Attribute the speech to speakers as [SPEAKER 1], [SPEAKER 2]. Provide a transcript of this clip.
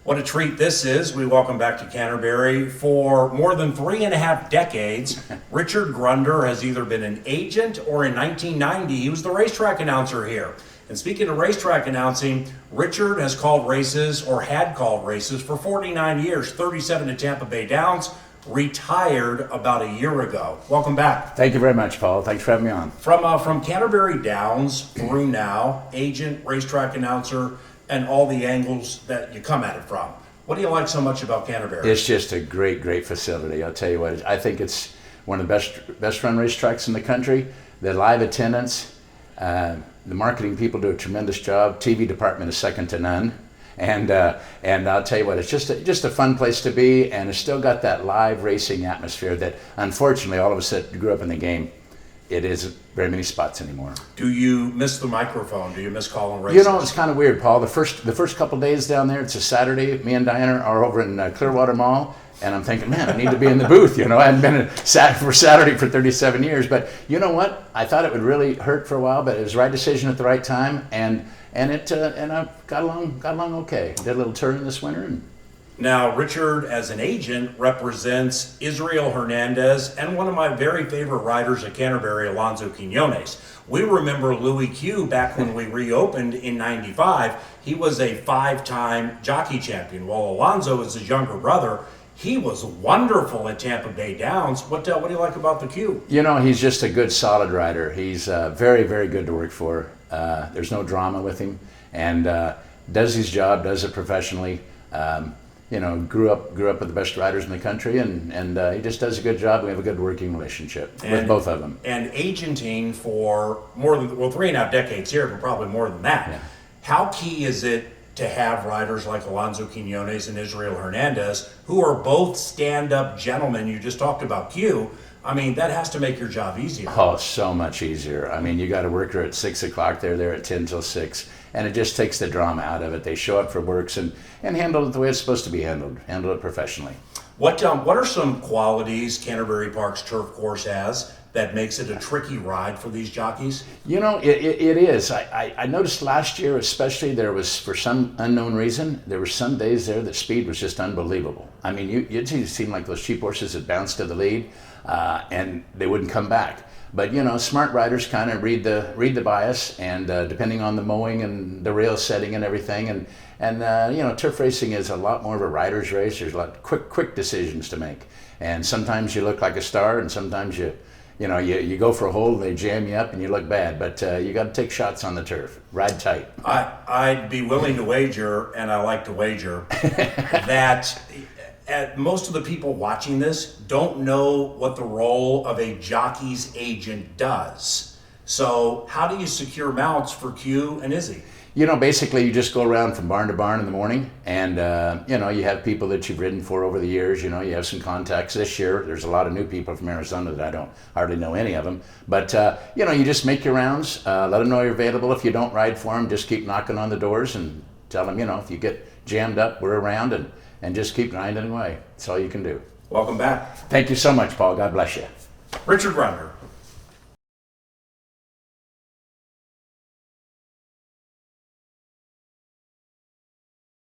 [SPEAKER 1] What a treat this is. We welcome back to Canterbury. For more than 3.5 decades, Richard Grunder has either been an agent or in 1990, he was the racetrack announcer here. And speaking of racetrack announcing, Richard has called races or had called races for 49 years, 37 at Tampa Bay Downs, retired about a year ago. Welcome back.
[SPEAKER 2] Thank you very much, Paul. Thanks for having me on.
[SPEAKER 1] From Canterbury Downs through now, agent, racetrack announcer, and all the angles that you come at it from. What do you like so much about Canterbury?
[SPEAKER 2] It's just a great facility. I'll tell you what, I think it's one of the best run racetracks in the country. The live attendance, the marketing people do a tremendous job. TV department is second to none. And I'll tell you what, it's just a fun place to be, and it's still got that live racing atmosphere that unfortunately all of us that grew up in the game, it isn't very many spots anymore.
[SPEAKER 1] Do you miss the microphone? Do you miss calling races?
[SPEAKER 2] You know, it's kind of weird, Paul. The first couple days down there, it's a Saturday. Me and Diana are over in Clearwater Mall, and I'm thinking, man, I need to be in the booth. You know, I hadn't been for Saturday for 37 years. But you know what? I thought it would really hurt for a while, but it was the right decision at the right time, and I got along okay. Did a little touring this winter. And
[SPEAKER 1] now, Richard, as an agent, represents Israel Hernandez and one of my very favorite riders at Canterbury, Alonso Quinones. We remember Louis Q back when we reopened in '95. He was a 5-time jockey champion. While Alonso is his younger brother, he was wonderful at Tampa Bay Downs. What do you like about the Q?
[SPEAKER 2] You know, he's just a good, solid rider. He's very good to work for. There's no drama with him, and does his job, does it professionally. You know, grew up with the best riders in the country, and he just does a good job. We have a good working relationship with both of them.
[SPEAKER 1] And agenting for more than 3.5 decades here, but probably more than that.
[SPEAKER 2] Yeah.
[SPEAKER 1] How key is it to have riders like Alonso Quinones and Israel Hernandez, who are both stand-up gentlemen? You just talked about Q. I mean, that has to make your job easier.
[SPEAKER 2] Oh, so much easier. I mean, you got a worker at 6 o'clock. They're there at 10 till 6. And it just takes the drama out of it. They show up for works and handle it the way it's supposed to be handled. Handle it professionally.
[SPEAKER 1] What are some qualities Canterbury Park's turf course has that makes it a tricky ride for these jockeys?
[SPEAKER 2] You know, it is. I noticed last year especially, there was, for some unknown reason, there were some days there that speed was just unbelievable. I mean, it seemed like those cheap horses that bounced to the lead and they wouldn't come back. But you know, smart riders kind of read the bias, and depending on the mowing and the rail setting and everything, and you know, turf racing is a lot more of a rider's race. There's a lot of quick decisions to make, and sometimes you look like a star, and sometimes you go for a hole and they jam you up and you look bad. But you got to take shots on the turf. Ride tight.
[SPEAKER 1] I'd be willing to wager, and I like to wager that. Most of the people watching this don't know what the role of a jockey's agent does. So how do you secure mounts for Q and Izzy?
[SPEAKER 2] You know, basically you just go around from barn to barn in the morning, and you know, you have people that you've ridden for over the years. You know, you have some contacts. This year there's a lot of new people from Arizona that I don't hardly know any of them. But you know, you just make your rounds, let them know you're available. If you don't ride for them, just keep knocking on the doors and tell them, you know, if you get jammed up, we're around, and just keep grinding away. That's all you can do.
[SPEAKER 1] Welcome back.
[SPEAKER 2] Thank you so much, Paul. God bless you.
[SPEAKER 1] Richard Grunder.